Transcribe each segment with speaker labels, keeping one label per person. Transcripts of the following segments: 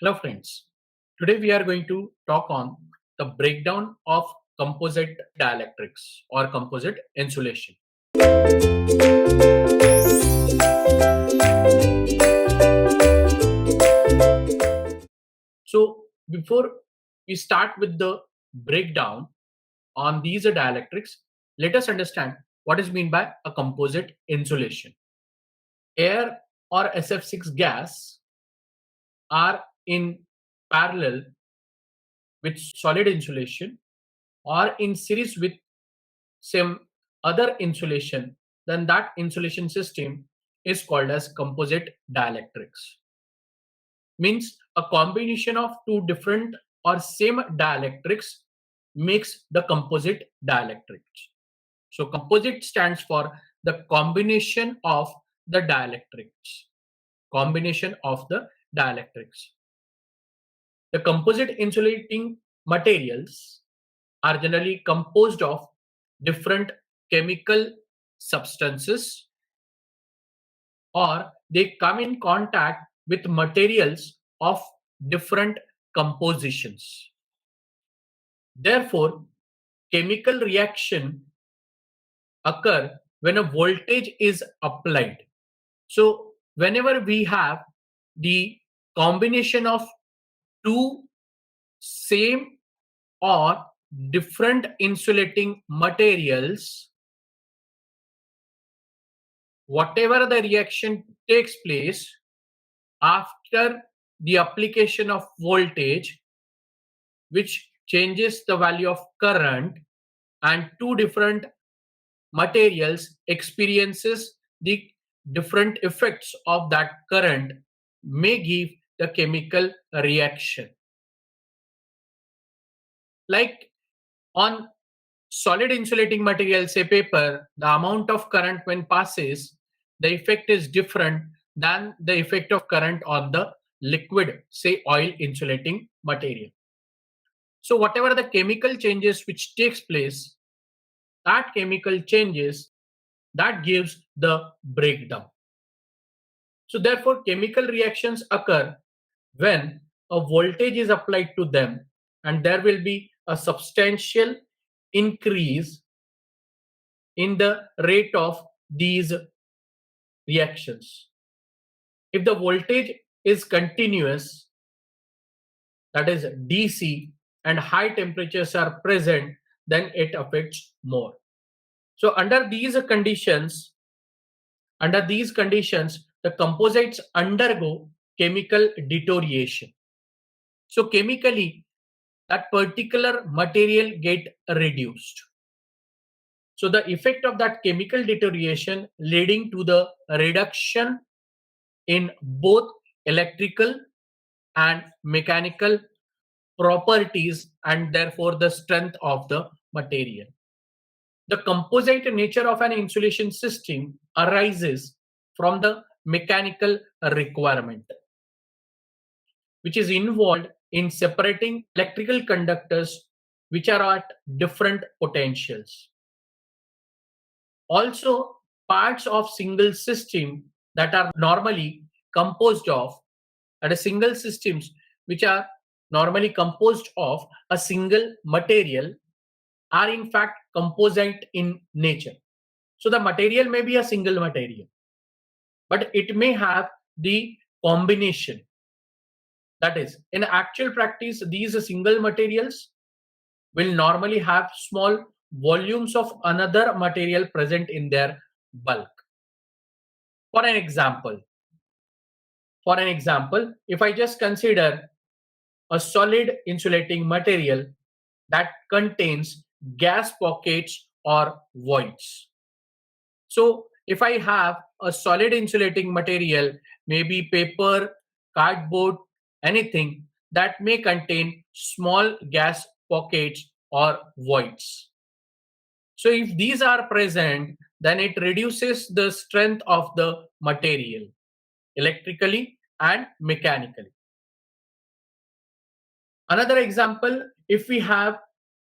Speaker 1: Hello friends, today we are going to talk on the breakdown of composite dielectrics or composite insulation. So before we start with the breakdown on these dielectrics, let us understand what is meant by a composite insulation. Air or SF6 gas are in parallel with solid insulation or in series with some other insulation, then that insulation system is called as composite dielectrics. Means a combination of two different or same dielectrics makes the composite dielectrics. So composite stands for the combination of the dielectrics. Combination of the dielectrics. The composite insulating materials are generally composed of different chemical substances, or they come in contact with materials of different compositions. Therefore, chemical reaction occur when a voltage is applied. So whenever we have the combination of two same or different insulating materials, whatever the reaction takes place after the application of voltage, which changes the value of current, and two different materials experiences the different effects of that current, may give the chemical reaction. Like on solid insulating material, say paper, the amount of current when passes, the effect is different than the effect of current on the liquid, say oil insulating material. So whatever the chemical changes which takes place, that chemical changes, that gives the breakdown. So therefore chemical reactions occur when a voltage is applied to them, and there will be a substantial increase in the rate of these reactions. If the voltage is continuous, that is DC, and high temperatures are present, then it affects more. So under these conditions, the composites undergo chemical deterioration. So chemically, that particular material get reduced. So the effect of that chemical deterioration leading to the reduction in both electrical and mechanical properties, and therefore the strength of the material. The composite nature of an insulation system arises from the mechanical requirement, which is involved in separating electrical conductors which are at different potentials. Also, parts of single system that are normally composed of, at a single systems which are normally composed of a single material, are in fact composite in nature. So the material may be a single material, but it may have the combination. That is, in actual practice, these single materials will normally have small volumes of another material present in their bulk. For an example, if I just consider a solid insulating material that contains gas pockets or voids. So if I have a solid insulating material, maybe paper, cardboard, anything that may contain small gas pockets or voids. So if these are present, then it reduces the strength of the material electrically and mechanically. Another example, if we have,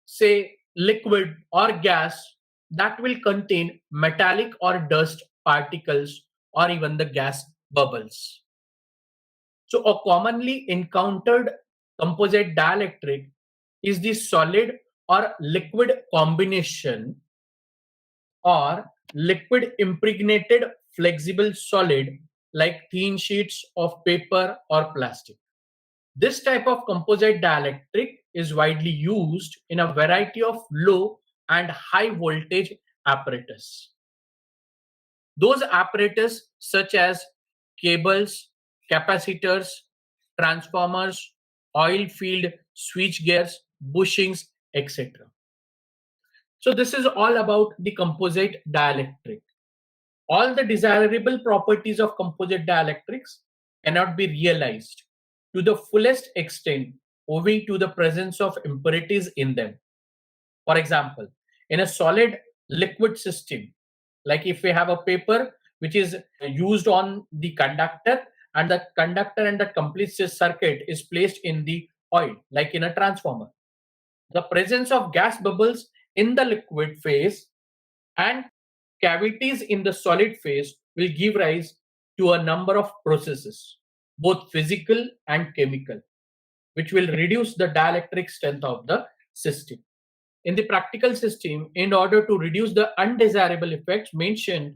Speaker 1: say, liquid or gas that will contain metallic or dust particles or even the gas bubbles. So a commonly encountered composite dielectric is the solid or liquid combination or liquid impregnated flexible solid like thin sheets of paper or plastic. This type of composite dielectric is widely used in a variety of low and high voltage apparatus. Those apparatus such as cables, capacitors, transformers, oil field switch gears, bushings, etc. So this is all about the composite dielectric. All the desirable properties of composite dielectrics cannot be realized to the fullest extent owing to the presence of impurities in them. For example, in a solid liquid system, like if we have a paper which is used on the conductor and the conductor and the complete circuit is placed in the oil, like in a transformer. The presence of gas bubbles in the liquid phase and cavities in the solid phase will give rise to a number of processes, both physical and chemical, which will reduce the dielectric strength of the system. In the practical system, in order to reduce the undesirable effects mentioned,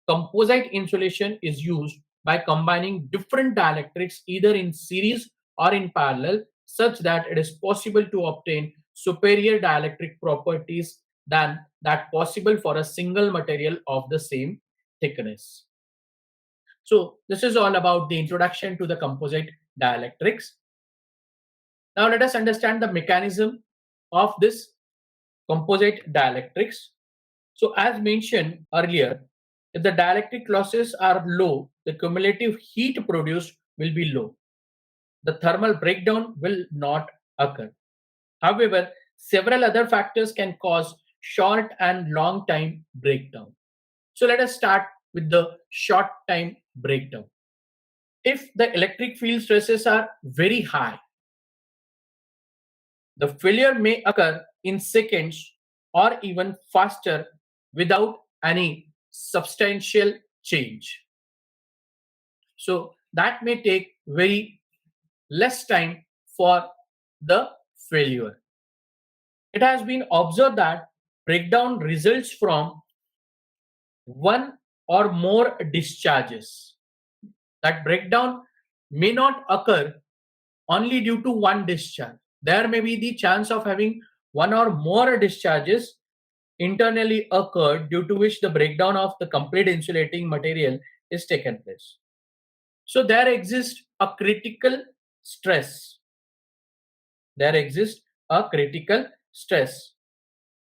Speaker 1: composite insulation is used by combining different dielectrics either in series or in parallel, such that it is possible to obtain superior dielectric properties than that possible for a single material of the same thickness. So this is all about the introduction to the composite dielectrics. Now let us understand the mechanism of this composite dielectrics. So as mentioned earlier, if the dielectric losses are low, the cumulative heat produced will be low. The thermal breakdown will not occur. However, several other factors can cause short and long time breakdown. So let us start with the short time breakdown. If the electric field stresses are very high, the failure may occur in seconds or even faster without any substantial change. So that may take very less time for the failure. It has been observed that breakdown results from one or more discharges. That breakdown may not occur only due to one discharge. There may be the chance of having one or more discharges internally occurred, due to which the breakdown of the complete insulating material is taken place. So there exists a critical stress. There exists a critical stress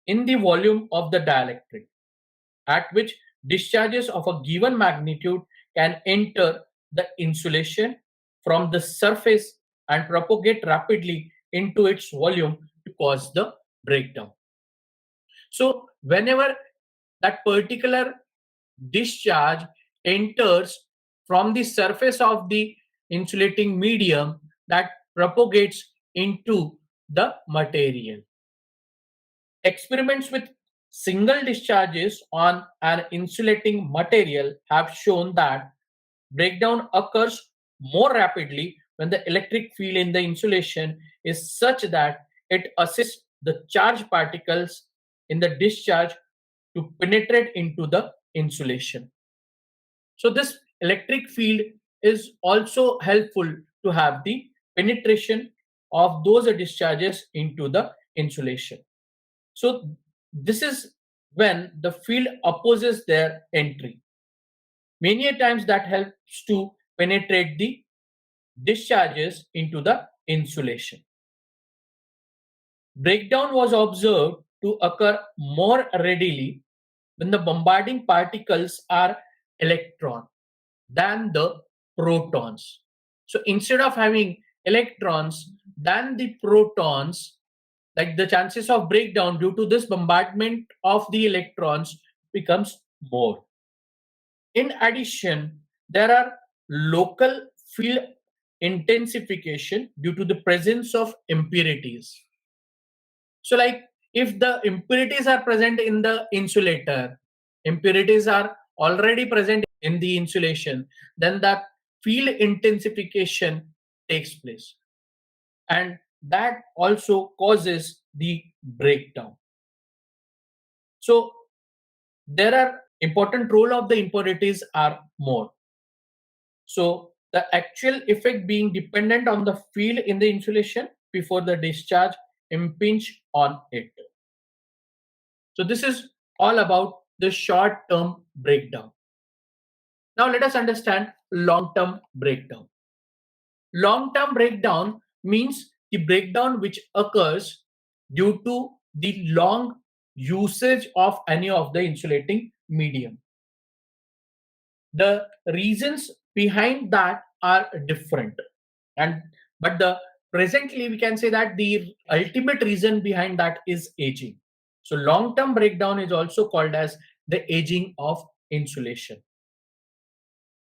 Speaker 1: in the volume of the dielectric, at which discharges of a given magnitude can enter the insulation from the surface and propagate rapidly into its volume to cause the breakdown. So whenever that particular discharge enters from the surface of the insulating medium, that propagates into the material. Experiments with single discharges on an insulating material have shown that breakdown occurs more rapidly when the electric field in the insulation is such that it assists the charged particles in the discharge to penetrate into the insulation. So this electric field is also helpful to have the penetration of those discharges into the insulation. So this is when the field opposes their entry. Many a times that helps to penetrate the discharges into the insulation. Breakdown was observed to occur more readily when the bombarding particles are electron than the protons. So instead of having electrons than the protons, like the chances of breakdown due to this bombardment of the electrons becomes more. In addition, there are local field intensification due to the presence of impurities. So like if the impurities are present in the insulator, impurities are already present in the insulation, then that field intensification takes place, and that also causes the breakdown. So there are important role of the impurities are more. So the actual effect being dependent on the field in the insulation before the discharge impinge on it. So this is all about the short-term breakdown. Now let us understand long-term breakdown. Long-term breakdown means the breakdown which occurs due to the long usage of any of the insulating medium. The reasons behind that are different, and but the presently we can say that the ultimate reason behind that is aging. So long-term breakdown is also called as the aging of insulation.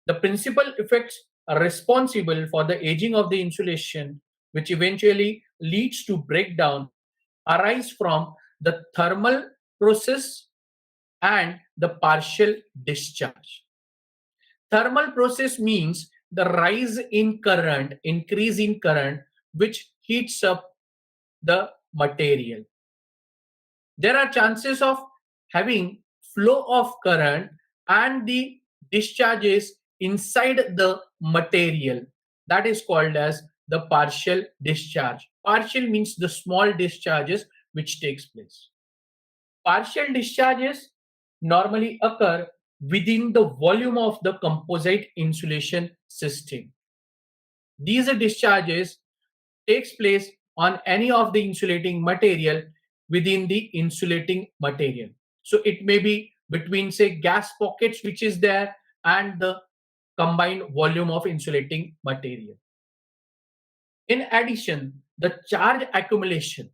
Speaker 1: The principal effects are responsible for the aging of the insulation, which eventually leads to breakdown, arise from the thermal process and the partial discharge. Thermal process means the rise in current, increase in current, which heats up the material. There are chances of having flow of current and the discharges inside the material. That is called as the partial discharge. Partial means the small discharges which takes place. Partial discharges normally occur within the volume of the composite insulation system. These discharges takes place on any of the insulating material within the insulating material. So it may be between, say, gas pockets which is there and the combined volume of insulating material. In addition, the charge accumulation.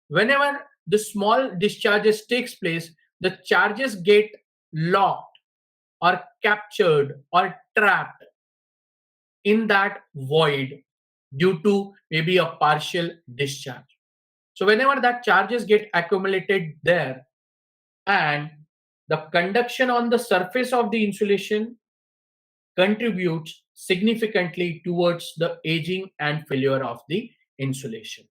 Speaker 1: Whenever the small discharges takes place, the charges get locked or captured or trapped in that void due to maybe a partial discharge. So whenever that charges get accumulated there, and the conduction on the surface of the insulation contributes significantly towards the aging and failure of the insulation.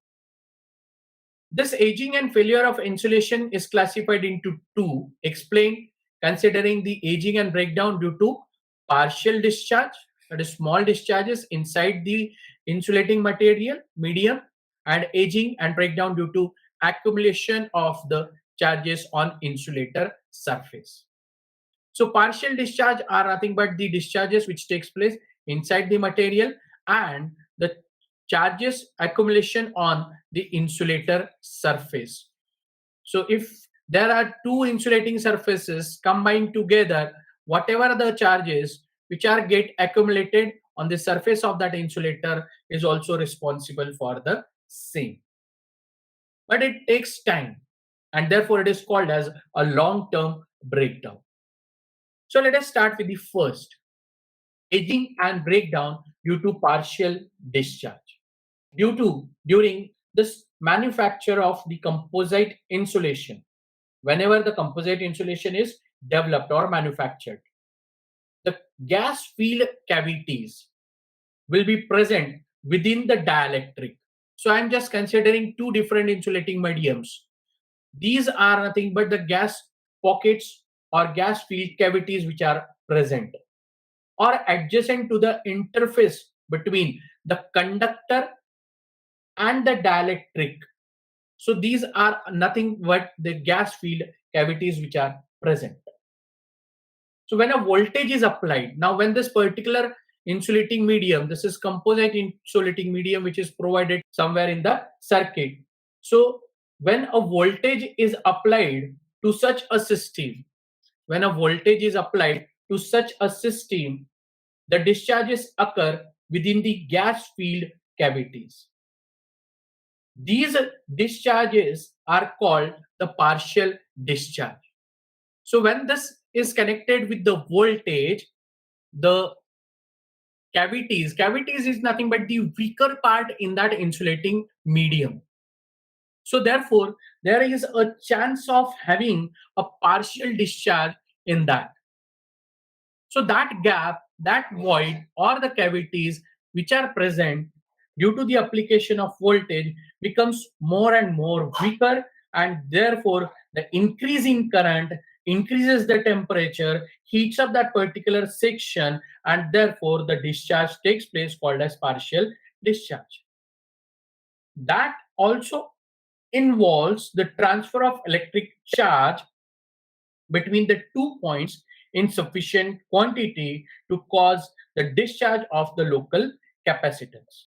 Speaker 1: This aging and failure of insulation is classified into two, explained considering the aging and breakdown due to partial discharge, that is small discharges inside the insulating material medium, and aging and breakdown due to accumulation of the charges on insulator surface. So partial discharge are nothing but the discharges which takes place inside the material and the charges accumulation on the insulator surface. So if there are two insulating surfaces combined together, whatever the charges which are get accumulated on the surface of that insulator is also responsible for the same. But it takes time, and therefore it is called as a long-term breakdown. So let us start with the first, aging and breakdown due to partial discharge. During this manufacture of the composite insulation, whenever the composite insulation is developed or manufactured, the gas field cavities will be present within the dielectric. So I'm just considering two different insulating mediums. These are nothing but the gas pockets or gas field cavities which are present or adjacent to the interface between the conductor and the dielectric. So these are nothing but the gas field cavities which are present. So when a voltage is applied, now when this particular insulating medium, this is composite insulating medium which is provided somewhere in the circuit. So when a voltage is applied to such a system, the discharges occur within the gas field cavities. These discharges are called the partial discharge. So when this is connected with the voltage, the cavities is nothing but the weaker part in that insulating medium. So therefore, there is a chance of having a partial discharge in that. So that gap that void or the cavities which are present due to the application of voltage becomes more and more weaker, and therefore the increasing current increases the temperature, heats up that particular section, and therefore the discharge takes place called as partial discharge. That also involves the transfer of electric charge between the 2 points in sufficient quantity to cause the discharge of the local capacitance.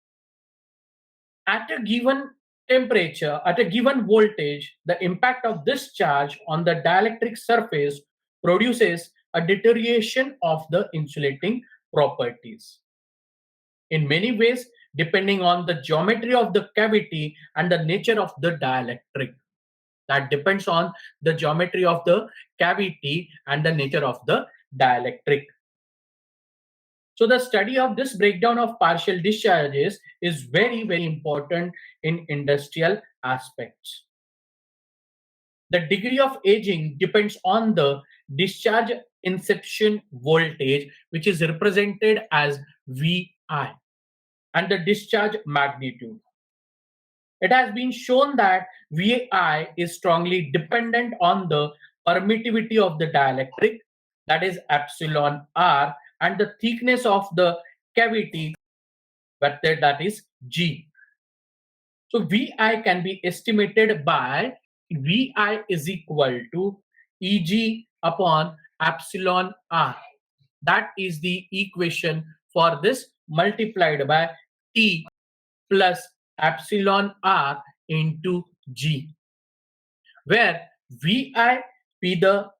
Speaker 1: At a given temperature, at a given voltage, the impact of this charge on the dielectric surface produces a deterioration of the insulating properties. In many ways, depending on the geometry of the cavity and the nature of the dielectric. That depends on the geometry of the cavity and the nature of the dielectric. So the study of this breakdown of partial discharges is very, very important in industrial aspects. The degree of aging depends on the discharge inception voltage, which is represented as Vi, and the discharge magnitude. It has been shown that Vi is strongly dependent on the permittivity of the dielectric, that is epsilon r, and the thickness of the cavity, that is G. So Vi can be estimated by Vi is equal to Eg upon epsilon r. That is the equation for this multiplied by T plus epsilon r into G, where Vi be the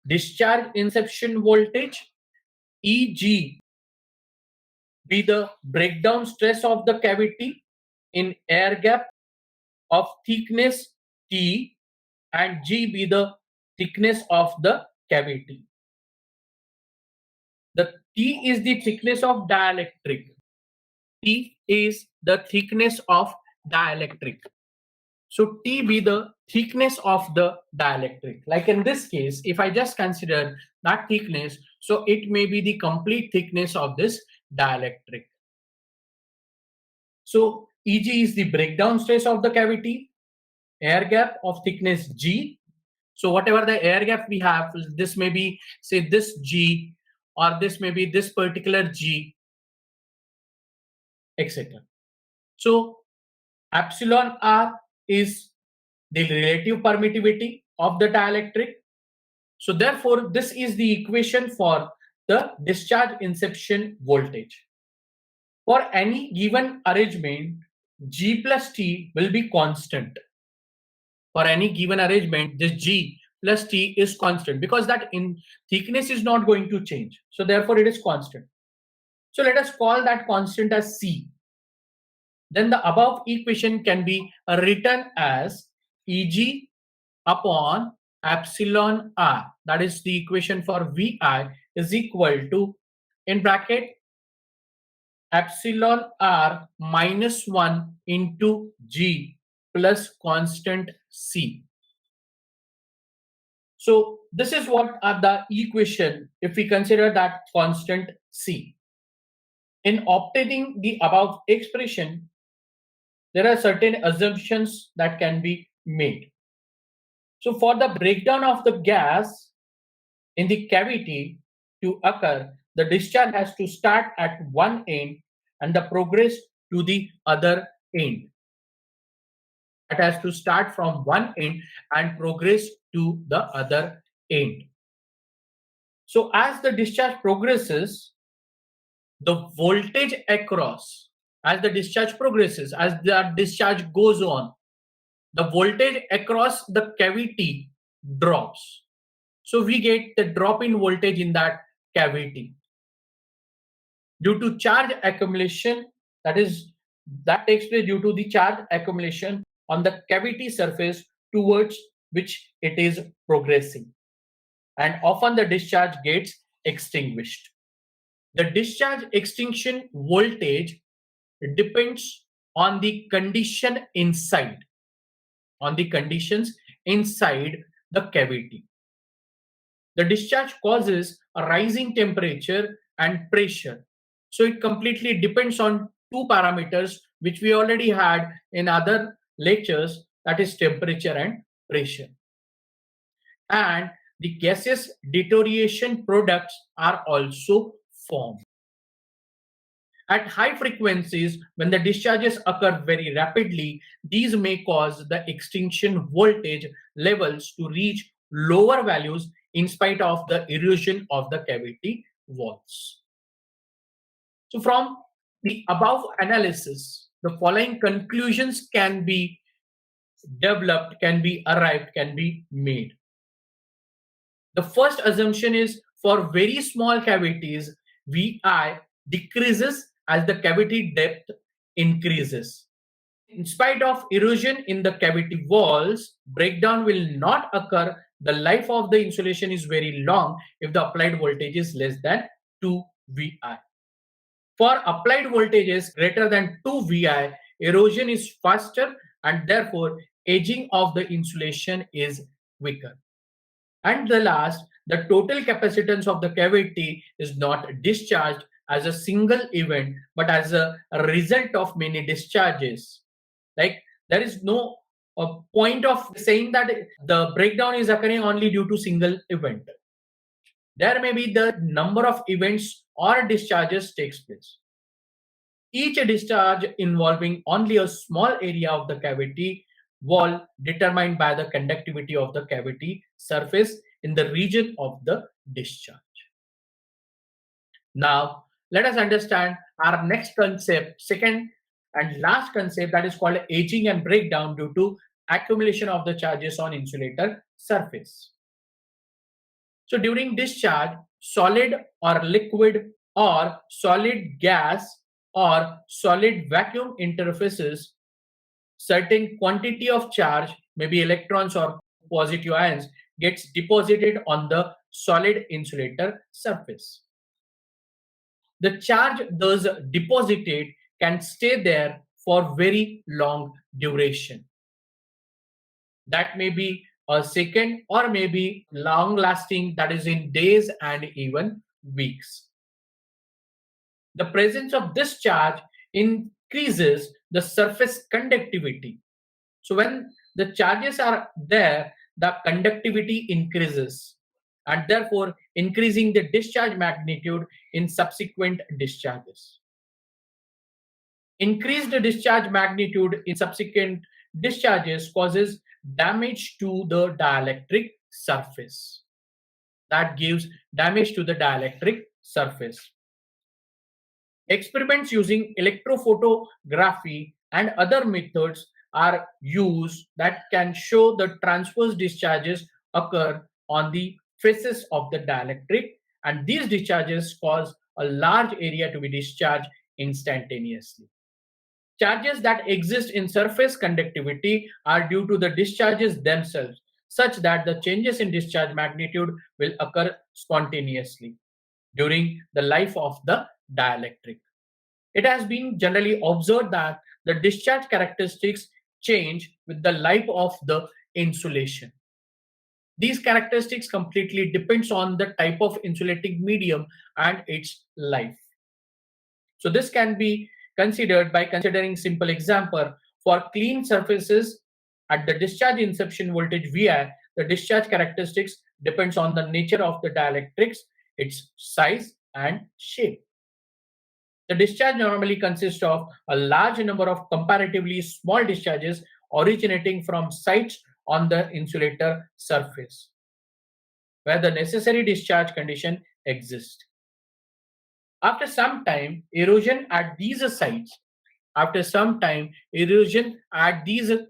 Speaker 1: discharge inception voltage, Eg be the breakdown stress of the cavity in air gap of thickness T, and G be the thickness of the cavity. The T is the thickness of dielectric. T is the thickness of dielectric. So T be the thickness of the dielectric. Like in this case, if I just consider that thickness, so it may be the complete thickness of this dielectric. So Eg is the breakdown stress of the cavity, air gap of thickness G. So whatever the air gap we have, this may be, say, this G, or this may be this particular G, etc. So epsilon r is the relative permittivity of the dielectric. So therefore, this is the equation for the discharge inception voltage. For any given arrangement, G plus T will be constant. For any given arrangement, this G plus T is constant because that in thickness is not going to change. So therefore, it is constant. So let us call that constant as C. Then the above equation can be written as Eg upon epsilon r. That is the equation for Vi is equal to, in bracket, epsilon r minus 1 into G plus constant C. So this is what are the equation if we consider that constant C. In obtaining the above expression, there are certain assumptions that can be made. So for the breakdown of the gas in the cavity to occur, the discharge has to start at one end and the progress to the other end. It has to start from one end and progress to the other end. So as the discharge progresses, the voltage across, as the discharge progresses, as the discharge goes on, the voltage across the cavity drops. So we get the drop in voltage in that cavity due to charge accumulation. That takes place due to the charge accumulation on the cavity surface towards which it is progressing, and often the discharge gets extinguished. The discharge extinction voltage depends on the condition inside, on the conditions inside the cavity. The discharge causes a rising temperature and pressure. So it completely depends on two parameters which we already had in other lectures, that is temperature and pressure. And the gaseous deterioration products are also formed. At high frequencies, when the discharges occur very rapidly, these may cause the extinction voltage levels to reach lower values in spite of the erosion of the cavity walls. So from the above analysis, the following conclusions can be developed, can be arrived, can be made. The first assumption is for very small cavities, VI decreases as the cavity depth increases. In spite of erosion in the cavity walls, breakdown will not occur. The life of the insulation is very long if the applied voltage is less than 2 VI. For applied voltages greater than 2 VI, erosion is faster and therefore aging of the insulation is quicker. And the last, the total capacitance of the cavity is not discharged as a single event, but as a result of many discharges. Like there is no point of saying that the breakdown is occurring only due to single event. There may be the number of events or discharges takes place. Each discharge involving only a small area of the cavity wall determined by the conductivity of the cavity surface in the region of the discharge. Now, let us understand our next concept, second and last concept, that is called aging and breakdown due to accumulation of the charges on insulator surface. So during discharge, solid or liquid or solid gas or solid vacuum interfaces, certain quantity of charge, maybe electrons or positive ions, gets deposited on the solid insulator surface. The charge thus deposited can stay there for very long duration. That may be a second or maybe long lasting, that is in days and even weeks. The presence of this charge increases the surface conductivity. So when the charges are there, the conductivity increases and therefore increasing the discharge magnitude in subsequent discharges. Increased discharge magnitude in subsequent discharges causes damage to the dielectric surface. That gives damage to the dielectric surface. Experiments using electrophotography and other methods are used that can show the transverse discharges occur on the faces of the dielectric, and these discharges cause a large area to be discharged instantaneously. Charges that exist in surface conductivity are due to the discharges themselves, such that the changes in discharge magnitude will occur spontaneously during the life of the dielectric. It has been generally observed that the discharge characteristics change with the life of the insulation. These characteristics completely depends on the type of insulating medium and its life. So this can be considered by considering simple example. For clean surfaces at the discharge inception voltage Vi, the discharge characteristics depends on the nature of the dielectrics, its size and shape. The discharge normally consists of a large number of comparatively small discharges originating from sites on the insulator surface where the necessary discharge condition exists. After some time, erosion at these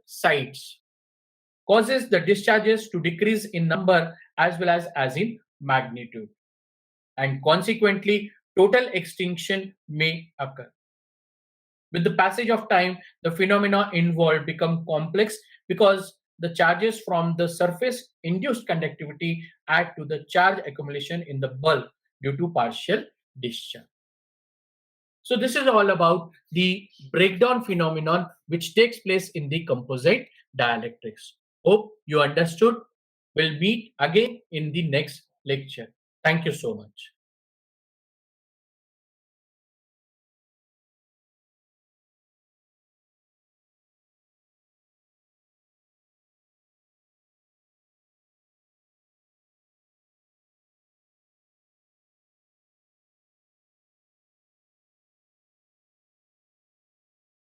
Speaker 1: sites causes the discharges to decrease in number as well as in magnitude, and consequently total extinction may occur. With the passage of time, the phenomena involved become complex because the charges from the surface induced conductivity add to the charge accumulation in the bulk due to partial discharge. So this is all about the breakdown phenomenon which takes place in the composite dielectrics. Hope you understood. We'll meet again in the next lecture. Thank you so much.